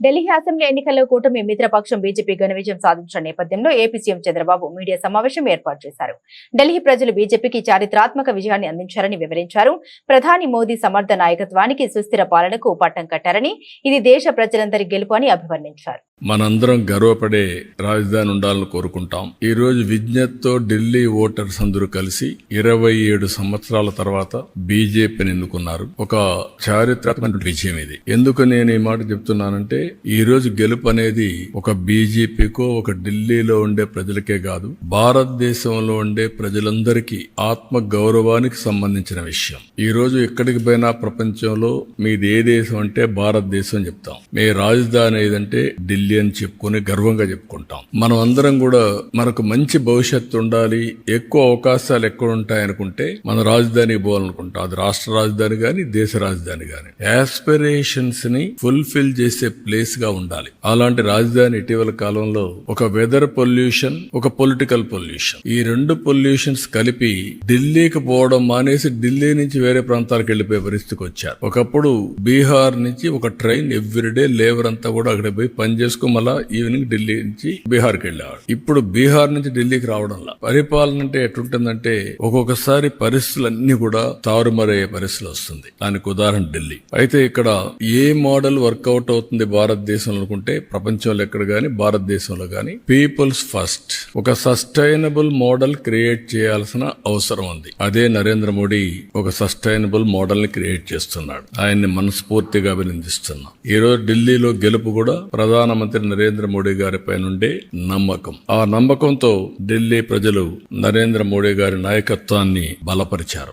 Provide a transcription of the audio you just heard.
Delhi assembly ఎన్నికల్లో కూటమి మిత్రపక్షం BJP ఘన విజయం సాధించిన నేపథ్యంలో ఏపీ సీఎం చంద్రబాబు మీడియా సమావేశం ఏర్పాటు చేశారు. ఢిల్లీ ప్రజలు బీజేపీకి చారిత్రాత్మక విజయాన్ని అందించారని వివరించారు. ప్రధాని మోదీ సమర్థ నాయకత్వానికి సుస్థిర పాలనకు పట్టం కట్టారని, ఇది దేశ ప్రజలందరి గెలుపు అని అభివర్ణించారు. మనందరం గర్వపడే రాజధాని ఉండాలని కోరుకుంటాం. ఈ రోజు విజ్ఞతతో ఢిల్లీ ఓటర్స్ అందరూ కలిసి 27 సంవత్సరాల తర్వాత బీజేపీని ఎన్నుకున్నారు. ఒక చారిత్రాత్మక విజయం ఇది. ఎందుకు నేను ఈ మాట చెప్తున్నానంటే, ఈ రోజు గెలుపు అనేది ఒక బీజేపీకో ఒక ఢిల్లీలో ఉండే ప్రజలకే కాదు, భారతదేశంలో ఉండే ప్రజలందరికీ ఆత్మ గౌరవానికి సంబంధించిన విషయం. ఈ రోజు ఎక్కడికి పోయినా ప్రపంచంలో మీది ఏ దేశం అంటే భారతదేశం చెప్తాం. మీ రాజధాని ఏదంటే ఢిల్లీ అని చెప్పుకుని గర్వంగా చెప్పుకుంటాం. మనం అందరం కూడా మనకు మంచి భవిష్యత్తు ఉండాలి, ఎక్కువ అవకాశాలు ఎక్కడ ఉంటాయనుకుంటే మన రాజధానికి పోవాలనుకుంటాం. అది రాష్ట్ర రాజధాని గాని దేశ రాజధాని గాని యాస్పిరేషన్స్ ని ఫుల్ఫిల్ చేసే ప్లేస్ గా ఉండాలి. అలాంటి రాజధాని ఇటీవల కాలంలో ఒక వెదర్ పొల్యూషన్, ఒక పొలిటికల్ పొల్యూషన్, ఈ రెండు పొల్యూషన్స్ కలిపి ఢిల్లీకి పోవడం మానేసి ఢిల్లీ నుంచి వేరే ప్రాంతాలకు వెళ్లిపోయే పరిస్థితికి వచ్చారు. ఒకప్పుడు బీహార్ నుంచి ఒక ట్రైన్ ఎవ్రీడే లేబర్ అంతా కూడా అక్కడ పోయి పని చేసుకుని మళ్ళా ఈవినింగ్ ఢిల్లీ నుంచి బీహార్కి వెళ్ళేవాడు. ఇప్పుడు బీహార్ నుంచి ఢిల్లీకి రావడంలా పరిపాలన అంటే ఎట్లుంటుందంటే, ఒక్కొక్కసారి పరిస్థితులన్నీ కూడా తారుమారయ్యే పరిస్థితులు వస్తుంది. దానికి ఉదాహరణ ఢిల్లీ. అయితే ఇక్కడ ఏ మోడల్ వర్కౌట్ అవుతుంది భారతదేశంలో అనుకుంటే, ప్రపంచంలో ఎక్కడ గాని భారతదేశంలో గాని పీపుల్స్ ఫస్ట్, ఒక సస్టైనబుల్ మోడల్ క్రియేట్ చేయాల్సిన అవసరం ఉంది. అదే నరేంద్ర మోడీ ఒక సస్టైనబుల్ మోడల్ ని క్రియేట్ చేస్తున్నాడు. ఆయన్ని మనస్ఫూర్తిగా అభినందిస్తున్నాం. ఈ రోజు ఢిల్లీలో గెలుపు కూడా ప్రధానమంత్రి నరేంద్ర మోడీ గారిపై నుండే నమ్మకం. ఆ నమ్మకంతో ఢిల్లీ ప్రజలు నరేంద్ర మోడీ గారి నాయకత్వాన్ని బలపరిచారు.